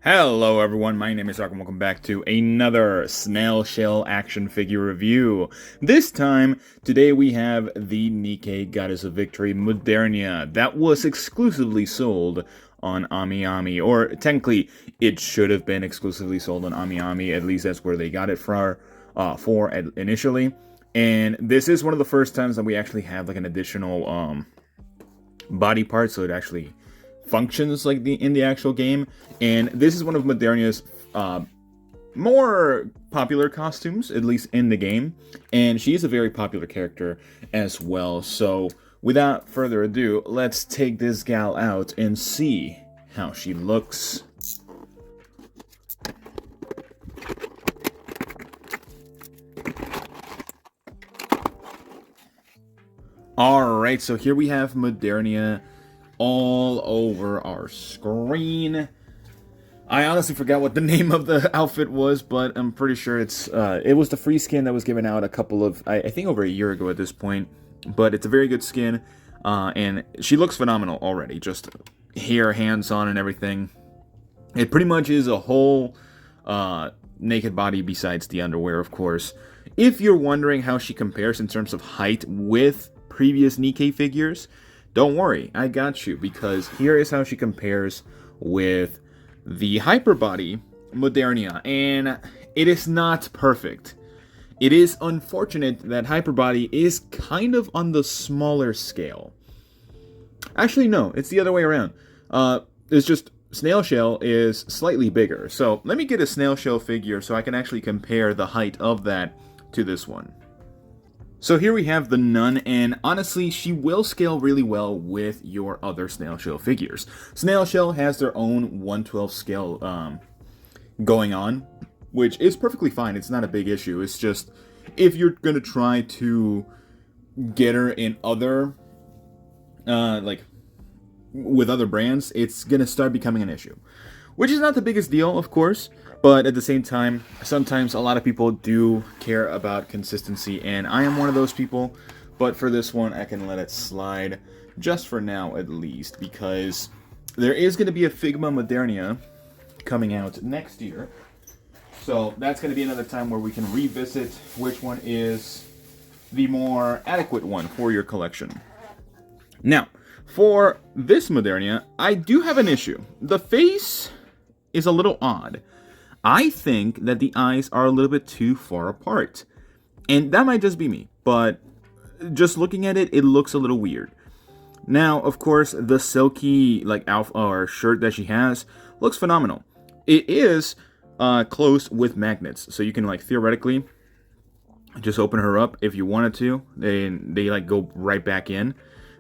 Hello everyone, my name is Ark and welcome back to another Snail Shell action figure review. This time, today we have the NIKKE Goddess of Victory MODERNIA that was exclusively sold on AmiAmi, or technically it should have been exclusively sold on AmiAmi, at least that's where they got it for initially. And this is one of the first times that we actually have like an additional body part, so it actually functions like in the actual game. And this is one of Modernia's more popular costumes, at least in the game, and she's a very popular character as well. So without further ado, let's take this gal out and see how she looks. Alright, so here we have Modernia all over our screen. I honestly forgot what the name of the outfit was, but I'm pretty sure it was the free skin that was given out a couple of, I think over a year ago at this point. But it's a very good skin, and she looks phenomenal already. Just hair, hands on, and everything. It pretty much is a whole naked body besides the underwear, of course. If you're wondering how she compares in terms of height with previous NIKKE figures, don't worry, I got you, because here is how she compares with the Hyper Body Modernia, and it is not perfect. It is unfortunate that Hyper Body is kind of on the smaller scale. Actually, no, it's the other way around. It's just Snail Shell is slightly bigger. So let me get a Snail Shell figure so I can actually compare the height of that to this one. So here we have the Nun, and honestly, she will scale really well with your other Snail Shell figures. Snail Shell has their own 1/12 scale going on, which is perfectly fine. It's not a big issue. It's just, if you're going to try to get her in other, with other brands, it's going to start becoming an issue. Which is not the biggest deal, of course, but at the same time, sometimes a lot of people do care about consistency, and I am one of those people, but for this one, I can let it slide, just for now at least, because there is going to be a Figma Modernia coming out next year, so that's going to be another time where we can revisit which one is the more adequate one for your collection. Now, for this Modernia, I do have an issue. The face is a little odd. I think that the eyes are a little bit too far apart. And that might just be me, but just looking at it, it looks a little weird. Now, of course, the silky outfit or shirt that she has looks phenomenal. It is closed with magnets, so you can theoretically just open her up if you wanted to. They go right back in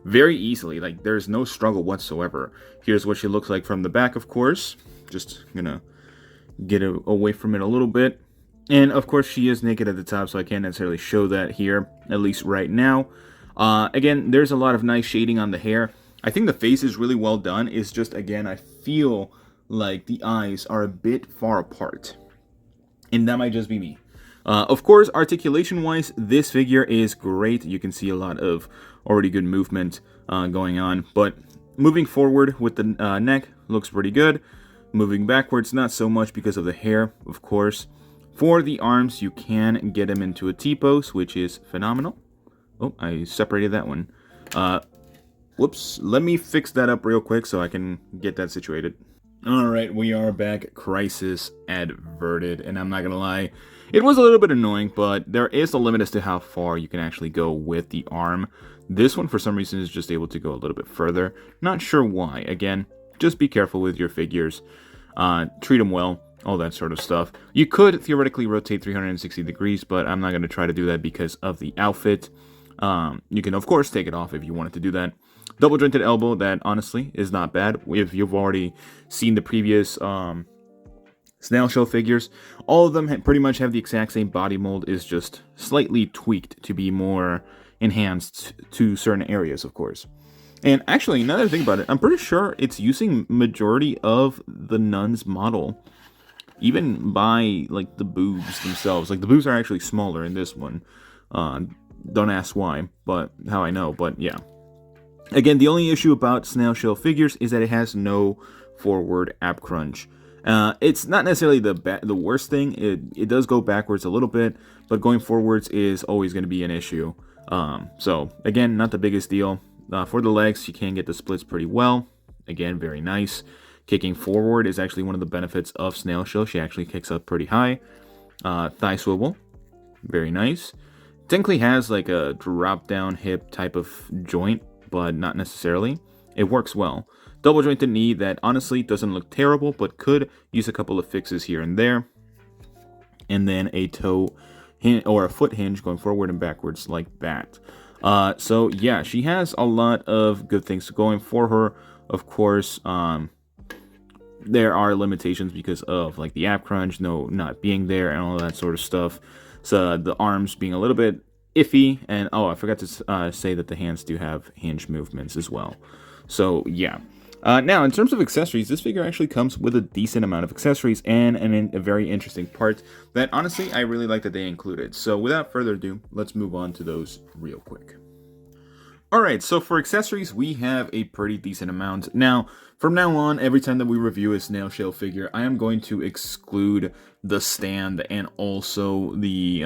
very easily. There's no struggle whatsoever. Here's what she looks like from the back, of course. Just gonna get away from it a little bit. And of course she is naked at the top, so I can't necessarily show that here, at least right now. Again, there's a lot of nice shading on the hair. I think the face is really well done. It's just, again, I feel like the eyes are a bit far apart. And that might just be me. Of course, articulation-wise, this figure is great. You can see a lot of already good movement going on. But moving forward with the neck, looks pretty good. Moving backwards, not so much because of the hair, of course. For the arms, you can get them into a T-pose, which is phenomenal. Oh, I separated that one. Whoops, let me fix that up real quick so I can get that situated. Alright, we are back. Crisis averted, and I'm not gonna lie, it was a little bit annoying, but there is a limit as to how far you can actually go with the arm. This one, for some reason, is just able to go a little bit further. Not sure why. Again, just be careful with your figures. Treat them well, all that sort of stuff. You could theoretically rotate 360 degrees, but I'm not going to try to do that because of the outfit. You can, of course, take it off if you wanted to do that. Double jointed elbow, that honestly is not bad. If you've already seen the previous Snail Shell figures, all of them pretty much have the exact same body mold, is just slightly tweaked to be more enhanced to certain areas, of course. And actually, now that I think about it, I'm pretty sure it's using majority of the Nun's model, even by the boobs themselves. The boobs are actually smaller in this one. Don't ask why, but how I know, but yeah. Again, the only issue about Snail Shell figures is that it has no forward ab crunch It's not necessarily the worst thing. It does go backwards a little bit, but going forwards is always going to be an issue. So again, not the biggest deal. For the legs, you can get the splits pretty well. Again, very nice. Kicking forward is actually one of the benefits of Snail Shell. She actually kicks up pretty high. Thigh swivel, very nice. Technically has like a drop down hip type of joint, but not necessarily. It works well. Double jointed knee that honestly doesn't look terrible, but could use a couple of fixes here and there. And then a toe or a foot hinge going forward and backwards like that. So yeah, she has a lot of good things going for her. Of course, there are limitations because of like the ab crunch, not being there, and all that sort of stuff. So the arms being a little bit iffy, and oh, I forgot to say that the hands do have hinge movements as well. So yeah. Now, in terms of accessories, this figure actually comes with a decent amount of accessories and a very interesting part that, honestly, I really like that they included. So, without further ado, let's move on to those real quick. Alright, so for accessories, we have a pretty decent amount. Now, from now on, every time that we review a Snail Shell figure, I am going to exclude the stand and also the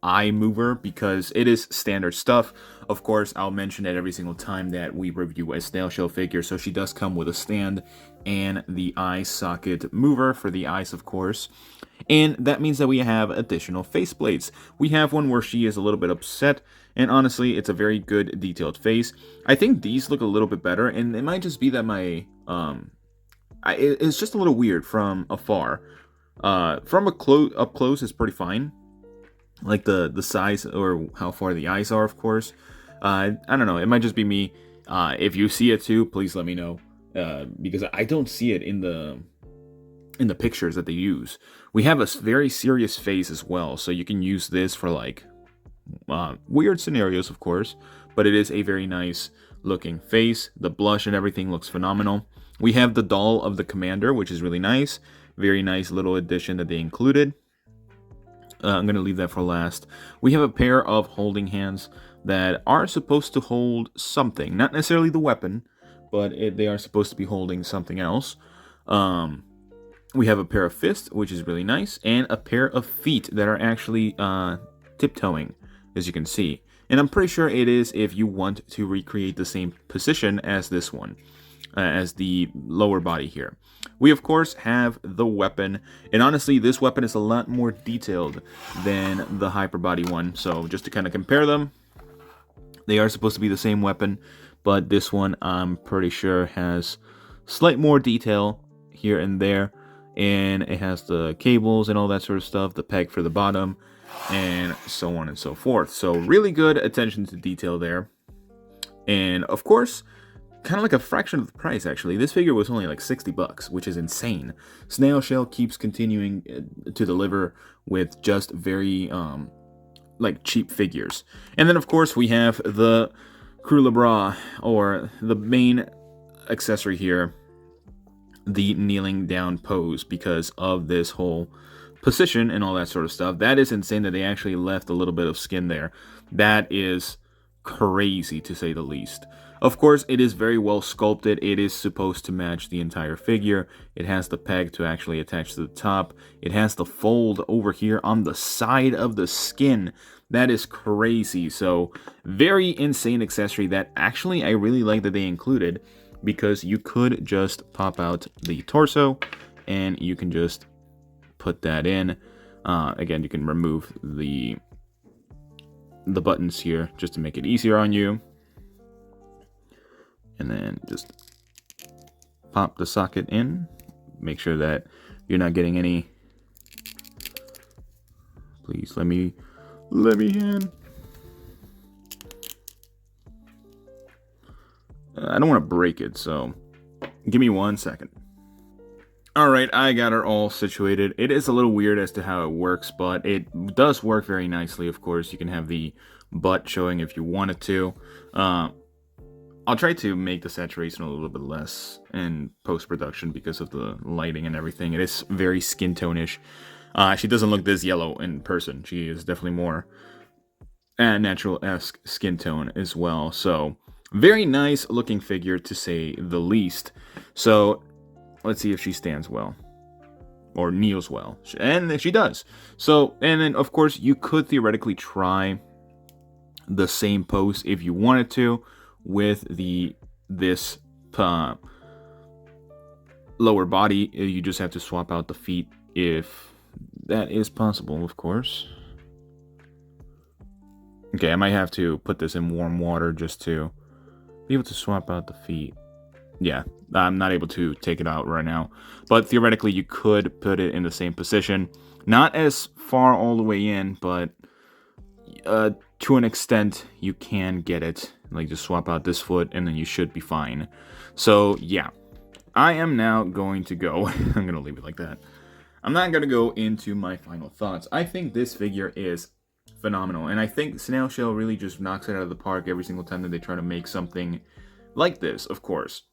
eye mover because it is standard stuff. Of course, I'll mention it every single time that we review a Snail Shell figure. So she does come with a stand and the eye socket mover for the eyes, of course. And that means that we have additional faceplates. We have one where she is a little bit upset, and honestly, it's a very good detailed face. I think these look a little bit better, and it might just be that my it's just a little weird from afar. From up close, it's pretty fine. Like the size or how far the eyes are, of course. I don't know. It might just be me. If you see it too, please let me know. Because I don't see it in the pictures that they use. We have a very serious face as well, so you can use this for like weird scenarios, of course. But it is a very nice looking face. The blush and everything looks phenomenal. We have the doll of the commander, which is really nice. Very nice little addition that they included. I'm going to leave that for last. We have a pair of holding hands that are supposed to hold something. Not necessarily the weapon, but they are supposed to be holding something else. We have a pair of fists, which is really nice, and a pair of feet that are actually tiptoeing, as you can see. And I'm pretty sure it is if you want to recreate the same position as this one, as the lower body here. We, of course, have the weapon, and honestly, this weapon is a lot more detailed than the Hyper Body one. So just to kind of compare them, they are supposed to be the same weapon, but this one I'm pretty sure has slight more detail here and there, and it has the cables and all that sort of stuff, the peg for the bottom, and so on and so forth. So really good attention to detail there. And of course, kind of like a fraction of the price, actually. This figure was only like $60, which is insane. Snail Shell keeps continuing to deliver with just very like cheap figures. And then of course we have the Crew Bras, or the main accessory here, the kneeling down pose, because of this whole position and all that sort of stuff. That is insane that they actually left a little bit of skin there. That is crazy, to say the least. Of course, it is very well sculpted. It is supposed to match the entire figure. It has the peg to actually attach to the top. It has the fold over here on the side of the skin. That is crazy. So, very insane accessory that actually I really like that they included, because you could just pop out the torso and you can just put that in. Again, you can remove the buttons here just to make it easier on you. And then just pop the socket in. Make sure that you're not getting any. Please let me in. I don't want to break it, so give me 1 second. Alright, I got her all situated. It is a little weird as to how it works, but it does work very nicely, of course. You can have the butt showing if you wanted to. I'll try to make the saturation a little bit less in post-production because of the lighting and everything. It is very skin tone-ish. She doesn't look this yellow in person. She is definitely more natural-esque skin tone as well. So, very nice looking figure, to say the least. So, let's see if she stands well. or kneels well, and she does. So, and then of course you could theoretically try the same pose if you wanted to with this lower body. You just have to swap out the feet if that is possible, of course. Okay, I might have to put this in warm water just to be able to swap out the feet. Yeah, I'm not able to take it out right now. But theoretically, you could put it in the same position. Not as far all the way in, but to an extent, you can get it. Like, just swap out this foot, and then you should be fine. So, yeah. I am now going to go... I'm going to leave it like that. I'm not going to go into my final thoughts. I think this figure is phenomenal. And I think Snail Shell really just knocks it out of the park every single time that they try to make something like this, of course.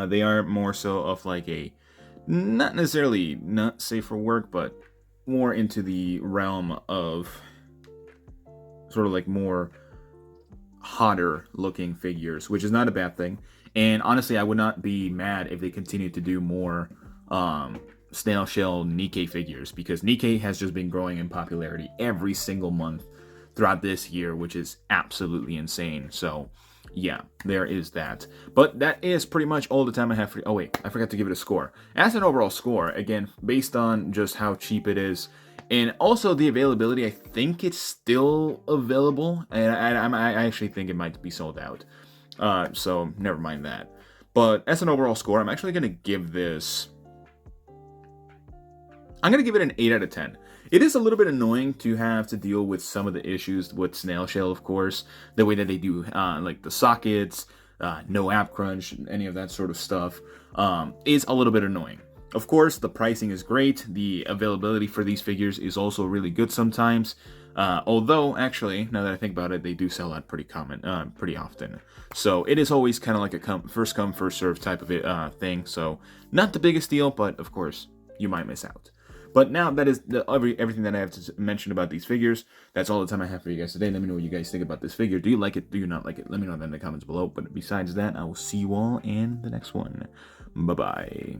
They are more so of like a, not necessarily not safe for work, but more into the realm of sort of like more hotter looking figures, which is not a bad thing. And honestly, I would not be mad if they continued to do more Snail Shell NIKKE figures, because NIKKE has just been growing in popularity every single month throughout this year, which is absolutely insane. So yeah, there is that. But that is pretty much all the time I have for... Oh wait, I forgot to give it a score. As an overall score, again, based on just how cheap it is, and also the availability, I think it's still available, and I actually think it might be sold out. So never mind that. But as an overall score, I'm actually going to give this... I'm going to give it an 8 out of 10. It is a little bit annoying to have to deal with some of the issues with Snail Shell, of course. The way that they do, like the sockets, no app crunch, any of that sort of stuff, is a little bit annoying. Of course, the pricing is great. The availability for these figures is also really good sometimes. Although, actually, now that I think about it, they do sell out pretty often. So it is always kind of like a first come, first serve type of thing. So not the biggest deal, but of course, you might miss out. But now that is everything that I have to mention about these figures. That's all the time I have for you guys today. Let me know what you guys think about this figure. Do you like it? Do you not like it? Let me know that in the comments below. But besides that, I will see you all in the next one. Bye-bye.